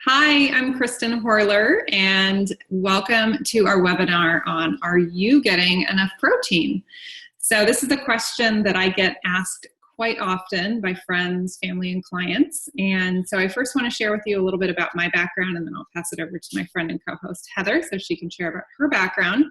Hi, I'm Kristen Horler, and welcome to our webinar on Are You Getting Enough Protein? So this is a question that I get asked quite often by friends, family, and clients. And so I first want to share with you a little bit about my background, and then I'll pass it over to my friend and co-host Heather so she can share about her background.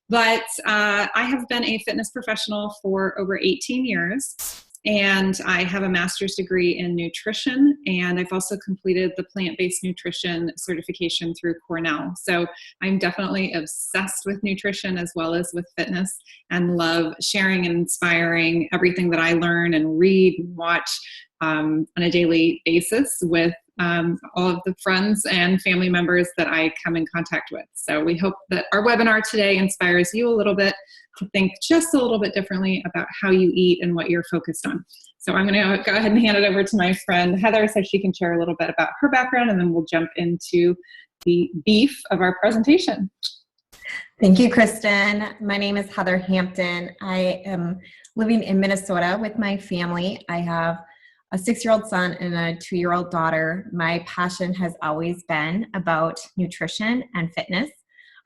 But I have been a fitness professional for over 18 years. And I have a master's degree in nutrition, and I've also completed the plant-based nutrition certification through Cornell. So I'm definitely obsessed with nutrition as well as with fitness, and love sharing and inspiring everything that I learn and read and watch on a daily basis with all of the friends and family members that I come in contact with. So we hope that our webinar today inspires you a little bit to think just a little bit differently about how you eat and what you're focused on. So I'm going to go ahead and hand it over to my friend Heather so she can share a little bit about her background, and then we'll jump into the beef of our presentation. Thank you, Kristen. My name is Heather Hampton. I am living in Minnesota with my family. I have a 6-year-old son and a 2-year-old daughter. My passion has always been about nutrition and fitness.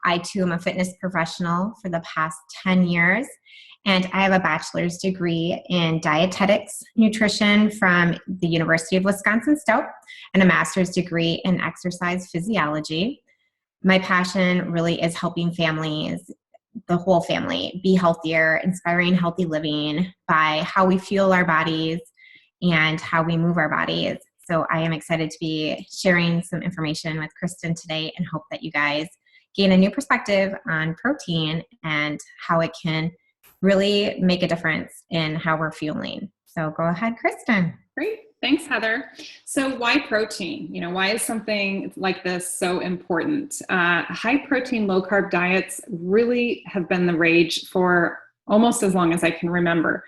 I too am a fitness professional for the past 10 years, and I have a bachelor's degree in dietetics nutrition from the University of Wisconsin-Stout and a master's degree in exercise physiology. My passion really is helping families, the whole family, be healthier, inspiring healthy living by how we fuel our bodies and how we move our bodies. So I am excited to be sharing some information with Kristen today, and hope that you guys gain a new perspective on protein and how it can really make a difference in how we're fueling. So go ahead, Kristen. Great. Thanks, Heather. So why protein? Why is something like this so important? High protein, low carb diets really have been the rage for almost as long as I can remember.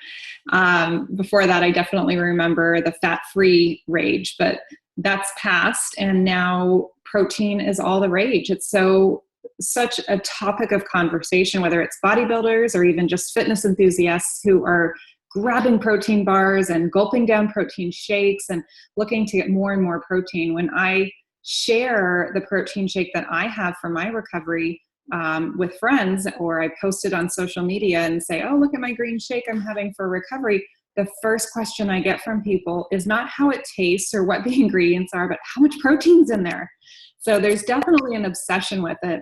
Before that, I definitely remember the fat-free rage, but that's past, and now protein is all the rage. It's such a topic of conversation, whether it's bodybuilders or even just fitness enthusiasts who are grabbing protein bars and gulping down protein shakes and looking to get more and more protein. When I share the protein shake that I have for my recovery with friends, or I post it on social media and say, oh, look at my green shake I'm having for recovery, the first question I get from people is not how it tastes or what the ingredients are, but how much protein's in there. So there's definitely an obsession with it.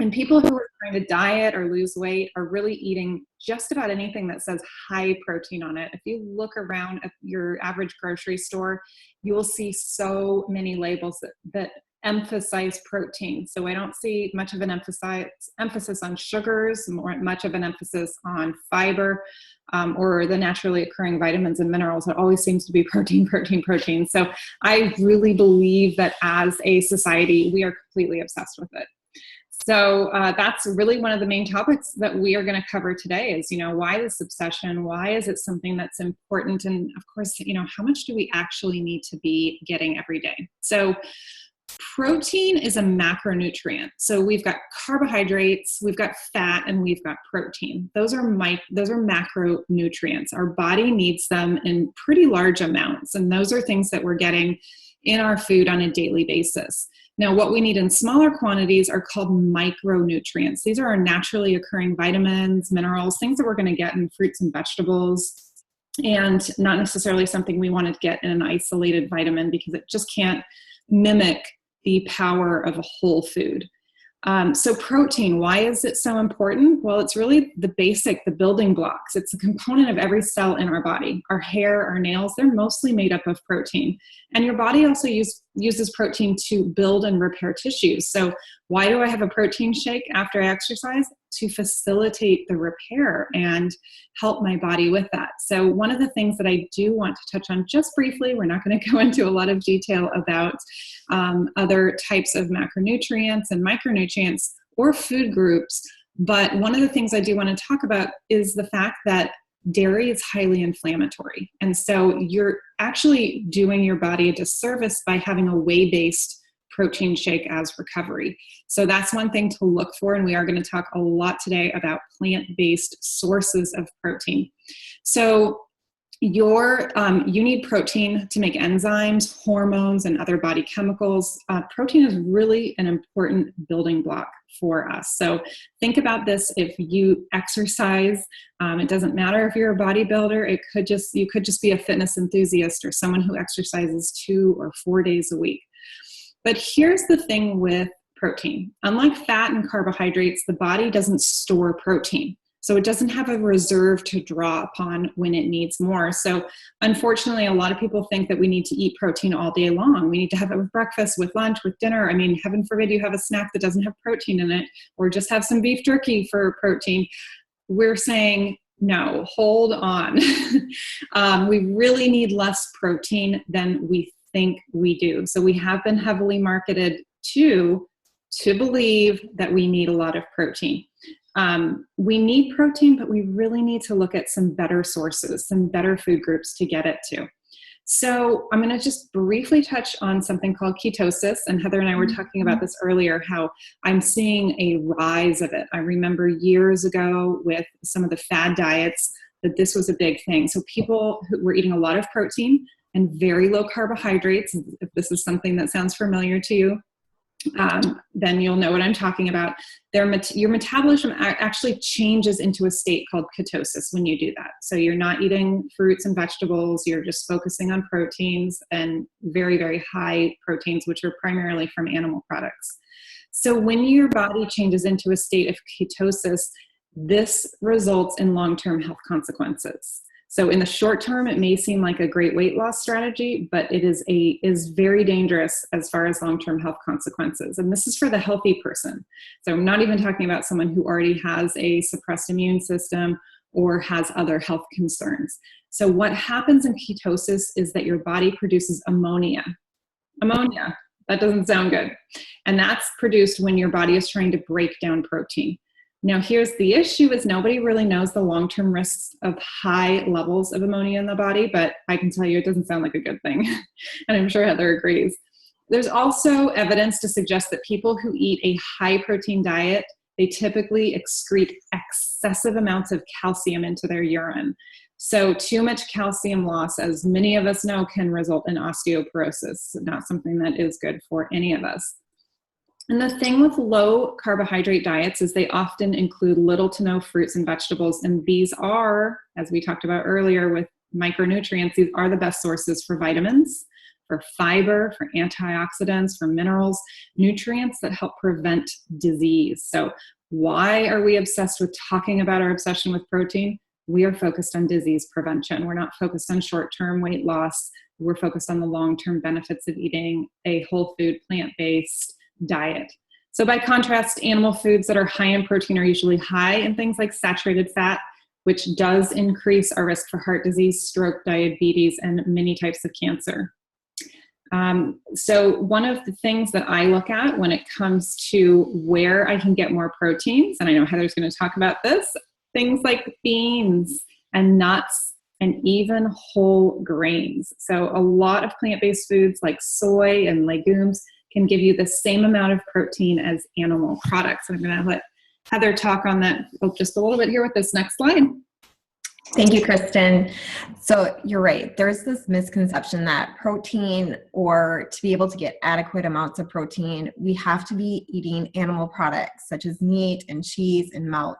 And people who are trying to diet or lose weight are really eating just about anything that says high protein on it. If you look around at your average grocery store, you will see so many labels that emphasize protein. So I don't see much of an emphasis on sugars, much of an emphasis on fiber, or the naturally occurring vitamins and minerals. It always seems to be protein, protein, protein. So I really believe that as a society, we are completely obsessed with it. So that's really one of the main topics that we are going to cover today is, why this obsession? Why is it something that's important? And of course, how much do we actually need to be getting every day? So protein is a macronutrient. So we've got carbohydrates, we've got fat, and we've got protein. Those are macronutrients. Our body needs them in pretty large amounts, and those are things that we're getting in our food on a daily basis. Now, what we need in smaller quantities are called micronutrients. These are our naturally occurring vitamins, minerals, things that we're going to get in fruits and vegetables, and not necessarily something we want to get in an isolated vitamin because it just can't mimic the power of a whole food. So protein, why is it so important? Well, it's really the building blocks. It's a component of every cell in our body. Our hair, our nails, they're mostly made up of protein. And your body also uses protein to build and repair tissues. So why do I have a protein shake after I exercise? To facilitate the repair and help my body with that. So one of the things that I do want to touch on just briefly, we're not going to go into a lot of detail about other types of macronutrients and micronutrients or food groups, but one of the things I do want to talk about is the fact that dairy is highly inflammatory. And so you're actually doing your body a disservice by having a whey-based protein shake as recovery. So that's one thing to look for. And we are going to talk a lot today about plant-based sources of protein. So You need protein to make enzymes, hormones, and other body chemicals. Protein is really an important building block for us. So think about this: if you exercise, it doesn't matter if you're a bodybuilder. You could just be a fitness enthusiast or someone who exercises 2 or 4 days a week. But here's the thing with protein: unlike fat and carbohydrates, the body doesn't store protein. So it doesn't have a reserve to draw upon when it needs more. So unfortunately, a lot of people think that we need to eat protein all day long. We need to have it with breakfast, with lunch, with dinner. I mean, heaven forbid you have a snack that doesn't have protein in it, or just have some beef jerky for protein. We're saying, no, hold on. We really need less protein than we think we do. So we have been heavily marketed to believe that we need a lot of protein. We need protein, but we really need to look at some better sources, some better food groups to get it to. So I'm going to just briefly touch on something called ketosis. And Heather and I were talking about this earlier, how I'm seeing a rise of it. I remember years ago with some of the fad diets that this was a big thing. So people who were eating a lot of protein and very low carbohydrates, if this is something that sounds familiar to you, then you'll know what I'm talking about. Your metabolism actually changes into a state called ketosis when you do that. So you're not eating fruits and vegetables, you're just focusing on proteins, and very, very high proteins, which are primarily from animal products. So when your body changes into a state of ketosis, this results in long-term health consequences. So in the short term, it may seem like a great weight loss strategy, but it is very dangerous as far as long-term health consequences. And this is for the healthy person. So I'm not even talking about someone who already has a suppressed immune system or has other health concerns. So what happens in ketosis is that your body produces ammonia. Ammonia, that doesn't sound good. And that's produced when your body is trying to break down protein. Now, here's the issue: is nobody really knows the long-term risks of high levels of ammonia in the body, but I can tell you it doesn't sound like a good thing. And I'm sure Heather agrees. There's also evidence to suggest that people who eat a high protein diet, they typically excrete excessive amounts of calcium into their urine. So too much calcium loss, as many of us know, can result in osteoporosis, not something that is good for any of us. And the thing with low carbohydrate diets is they often include little to no fruits and vegetables. And these are, as we talked about earlier with micronutrients, these are the best sources for vitamins, for fiber, for antioxidants, for minerals, nutrients that help prevent disease. So why are we obsessed with talking about our obsession with protein? We are focused on disease prevention. We're not focused on short-term weight loss. We're focused on the long-term benefits of eating a whole food, plant-based diet. So by contrast, animal foods that are high in protein are usually high in things like saturated fat, which does increase our risk for heart disease, stroke, diabetes, and many types of cancer. So one of the things that I look at when it comes to where I can get more proteins, and I know Heather's going to talk about this, things like beans and nuts and even whole grains. So a lot of plant-based foods like soy and legumes can give you the same amount of protein as animal products. And I'm going to let Heather talk on that just a little bit here with this next slide. Thank you, Kristen. So you're right. There's this misconception that protein, or to be able to get adequate amounts of protein, we have to be eating animal products such as meat and cheese and milk.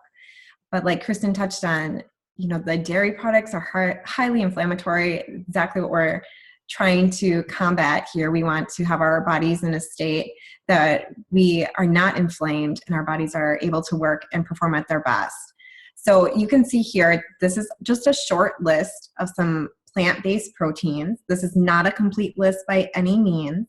But like Kristen touched on, the dairy products are highly inflammatory, exactly what we're trying to combat here. We want to have our bodies in a state that we are not inflamed and our bodies are able to work and perform at their best. So you can see here, this is just a short list of some plant-based proteins. This is not a complete list by any means,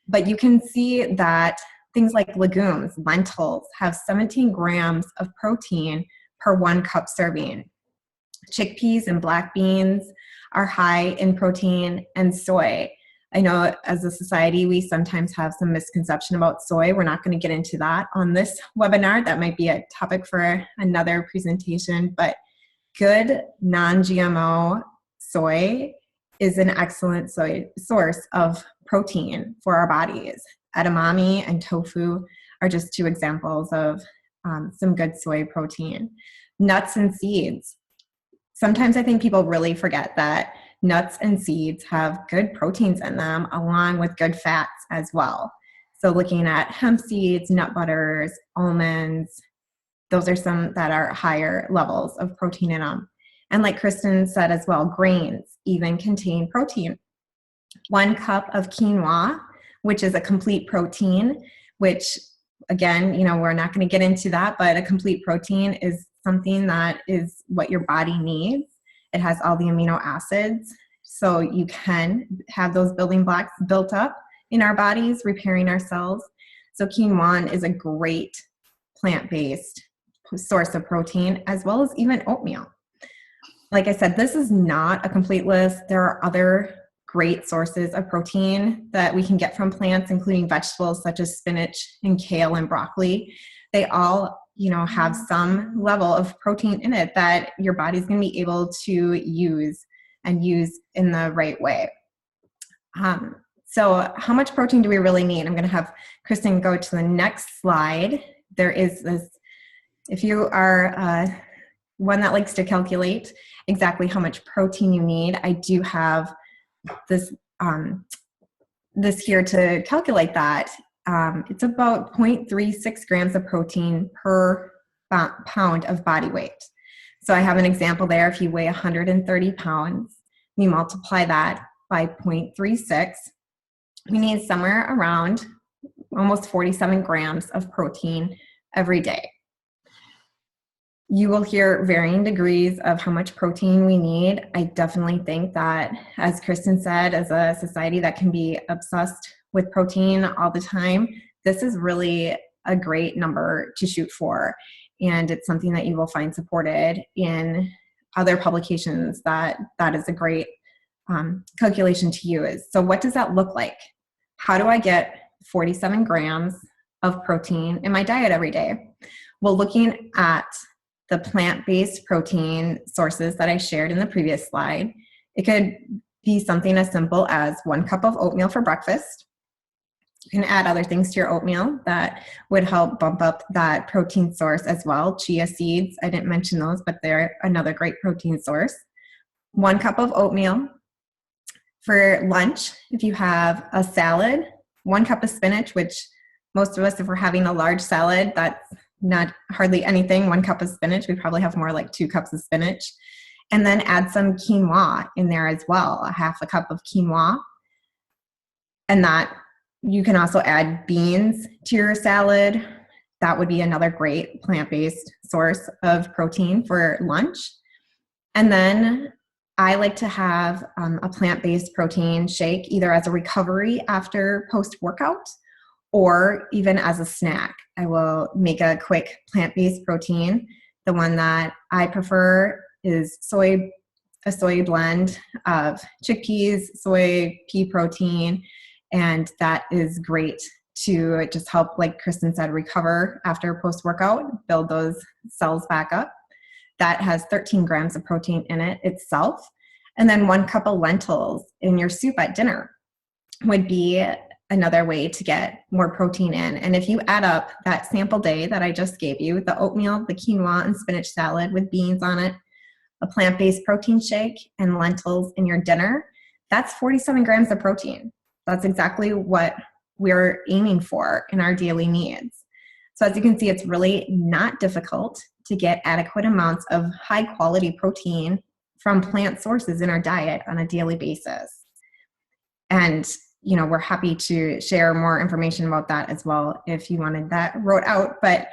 but you can see that things like legumes, lentils, have 17 grams of protein per 1 cup serving. Chickpeas and black beans are high in protein, and soy. I know as a society, we sometimes have some misconception about soy. We're not going to get into that on this webinar. That might be a topic for another presentation, but good non-GMO soy is an excellent source of protein for our bodies. Edamame and tofu are just 2 examples of some good soy protein. Nuts and seeds. sometimes I think people really forget that nuts and seeds have good proteins in them along with good fats as well. So looking at hemp seeds, nut butters, almonds, those are some that are higher levels of protein in them. And like Kristen said as well, grains even contain protein. 1 cup of quinoa, which is a complete protein, which again, we're not going to get into that, but a complete protein is something that is what your body needs. It has all the amino acids, so you can have those building blocks built up in our bodies, repairing our cells. So quinoa is a great plant-based source of protein, as well as even oatmeal. Like I said, this is not a complete list. There are other great sources of protein that we can get from plants, including vegetables such as spinach and kale and broccoli. They all, have some level of protein in it that your body's going to be able to use in the right way. So how much protein do we really need? I'm going to have Kristen go to the next slide. There is this, if you are one that likes to calculate exactly how much protein you need, I do have this here to calculate that. It's about 0.36 grams of protein per pound of body weight. So I have an example there. If you weigh 130 pounds, we multiply that by 0.36. We need somewhere around almost 47 grams of protein every day. You will hear varying degrees of how much protein we need. I definitely think that, as Kristen said, as a society that can be obsessed with protein all the time, this is really a great number to shoot for. And it's something that you will find supported in other publications that is a great calculation to use. So what does that look like? How do I get 47 grams of protein in my diet every day? Well, looking at the plant-based protein sources that I shared in the previous slide, it could be something as simple as 1 cup of oatmeal for breakfast. You can add other things to your oatmeal that would help bump up that protein source as well. Chia seeds, I didn't mention those, but they're another great protein source. 1 cup of oatmeal. For lunch, if you have a salad, 1 cup of spinach, which most of us, if we're having a large salad, that's not hardly anything. 1 cup of spinach, we probably have more like 2 cups of spinach. And then add some quinoa in there as well, a 1/2 cup of quinoa. And that you can also add beans to your salad. That would be another great plant-based source of protein for lunch. And then I like to have a plant-based protein shake either as a recovery after post-workout or even as a snack. I will make a quick plant-based protein. The one that I prefer is a soy blend of chickpeas, soy, pea protein, and that is great to just help, like Kristen said, recover after post-workout, build those cells back up. That has 13 grams of protein in it itself. And then 1 cup of lentils in your soup at dinner would be another way to get more protein in. And if you add up that sample day that I just gave you, the oatmeal, the quinoa, and spinach salad with beans on it, a plant-based protein shake, and lentils in your dinner, that's 47 grams of protein. That's exactly what we're aiming for in our daily needs. So as you can see, it's really not difficult to get adequate amounts of high-quality protein from plant sources in our diet on a daily basis. And we're happy to share more information about that as well if you wanted that wrote out. But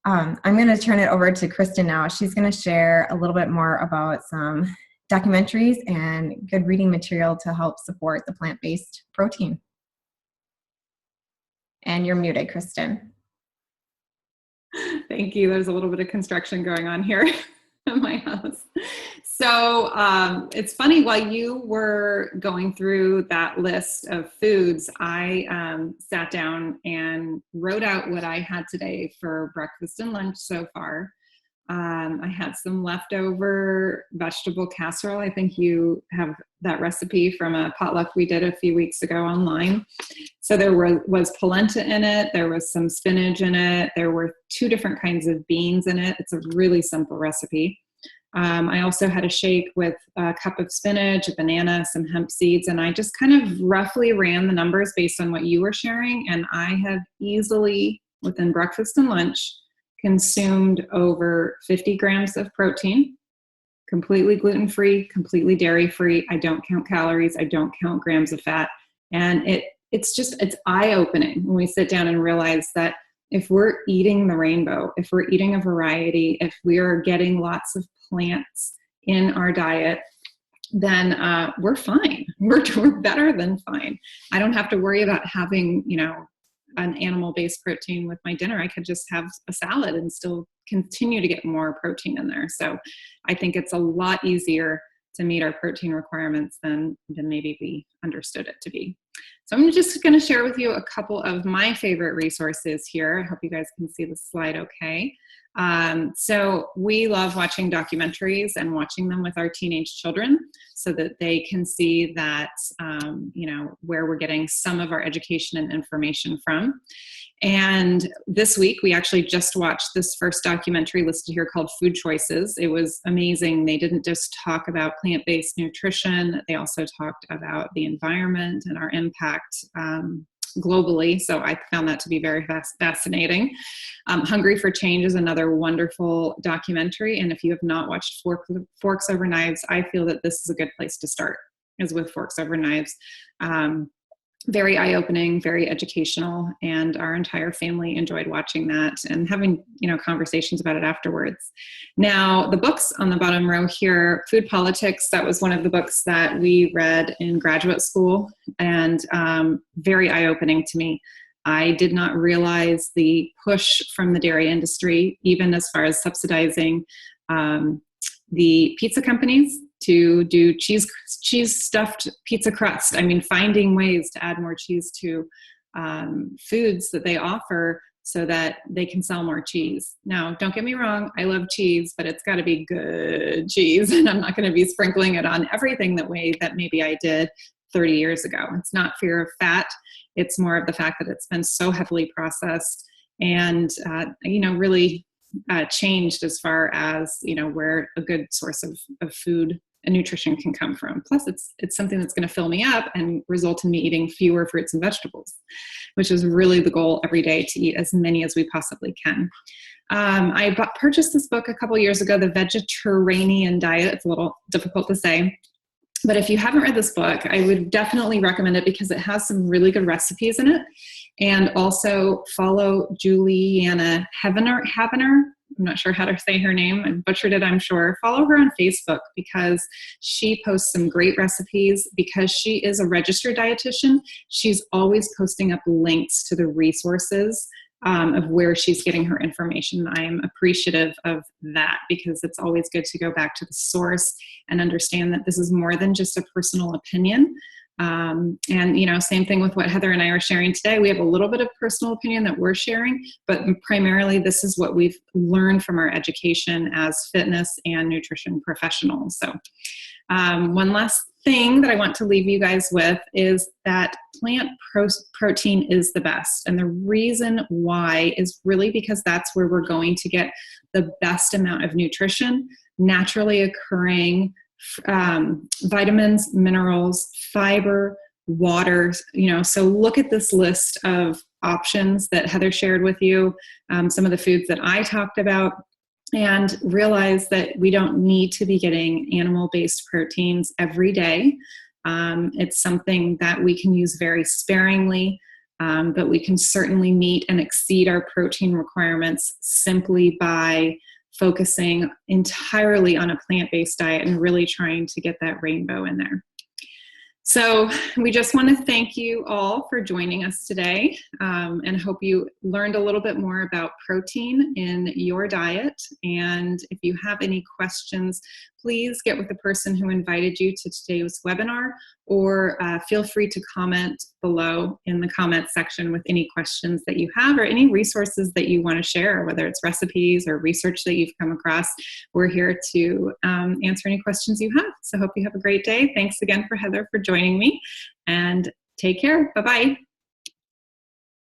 I'm going to turn it over to Kristen now. She's going to share a little bit more about some documentaries and good reading material to help support the plant-based protein. And you're muted, Kristen. Thank you. There's a little bit of construction going on here in my house. So it's funny, while you were going through that list of foods, I sat down and wrote out what I had today for breakfast and lunch so far. I had some leftover vegetable casserole. I think you have that recipe from a potluck we did a few weeks ago online. So there was polenta in it. There was some spinach in it. There were 2 different kinds of beans in it. It's a really simple recipe. I also had a shake with a cup of spinach, a banana, some hemp seeds, and I just kind of roughly ran the numbers based on what you were sharing. And I have easily, within breakfast and lunch, consumed over 50 grams of protein, completely gluten-free, completely dairy-free. I don't count calories. I don't count grams of fat. And it's eye-opening when we sit down and realize that if we're eating the rainbow, if we're eating a variety, if we are getting lots of plants in our diet, then we're fine. We're better than fine. I don't have to worry about having, an animal-based protein with my dinner. I could just have a salad and still continue to get more protein in there. So I think it's a lot easier to meet our protein requirements than maybe we understood it to be. So I'm just going to share with you a couple of my favorite resources here. I hope you guys can see the slide okay. So we love watching documentaries and watching them with our teenage children so that they can see that, where we're getting some of our education and information from. And this week, we actually just watched this first documentary listed here called Food Choices. It was amazing. They didn't just talk about plant-based nutrition. They also talked about the environment and our impact globally. So I found that to be very fascinating. Hungry for Change is another wonderful documentary. And if you have not watched Forks Over Knives, I feel that this is a good place to start, is with Forks Over Knives. Very eye-opening, very educational, and our entire family enjoyed watching that and having, conversations about it afterwards. Now, the books on the bottom row here, Food Politics, that was one of the books that we read in graduate school, and very eye-opening to me. I did not realize the push from the dairy industry, even as far as subsidizing the pizza companies to do cheese stuffed pizza crust. I mean, finding ways to add more cheese to foods that they offer so that they can sell more cheese. Now, don't get me wrong, I love cheese, but it's got to be good cheese, and I'm not going to be sprinkling it on everything that maybe I did 30 years ago. It's not fear of fat. It's more of the fact that it's been so heavily processed and, really changed as far as, where a good source of food and nutrition can come from. Plus, it's something that's going to fill me up and result in me eating fewer fruits and vegetables, which is really the goal every day, to eat as many as we possibly can. I purchased this book a couple years ago, The Vegetarian Diet. It's a little difficult to say. But if you haven't read this book, I would definitely recommend it because it has some really good recipes in it. And also follow Juliana Havener. I'm not sure how to say her name. I butchered it, I'm sure. Follow her on Facebook because she posts some great recipes. Because she is a registered dietitian, she's always posting up links to the resources of where she's getting her information. I am appreciative of that because it's always good to go back to the source and understand that this is more than just a personal opinion. Same thing with what Heather and I are sharing today. We have a little bit of personal opinion that we're sharing, but primarily this is what we've learned from our education as fitness and nutrition professionals. So one last thing that I want to leave you guys with is that plant protein is the best. And the reason why is really because that's where we're going to get the best amount of nutrition, naturally occurring vitamins, minerals, fiber, water, so look at this list of options that Heather shared with you, some of the foods that I talked about, and realize that we don't need to be getting animal-based proteins every day. It's something that we can use very sparingly, but we can certainly meet and exceed our protein requirements simply by focusing entirely on a plant-based diet and really trying to get that rainbow in there. So we just want to thank you all for joining us today and hope you learned a little bit more about protein in your diet. And if you have any questions, please get with the person who invited you to today's webinar, or feel free to comment below in the comment section with any questions that you have or any resources that you want to share, whether it's recipes or research that you've come across. We're here to answer any questions you have. So hope you have a great day. Thanks again for Heather for joining me, and take care. Bye-bye.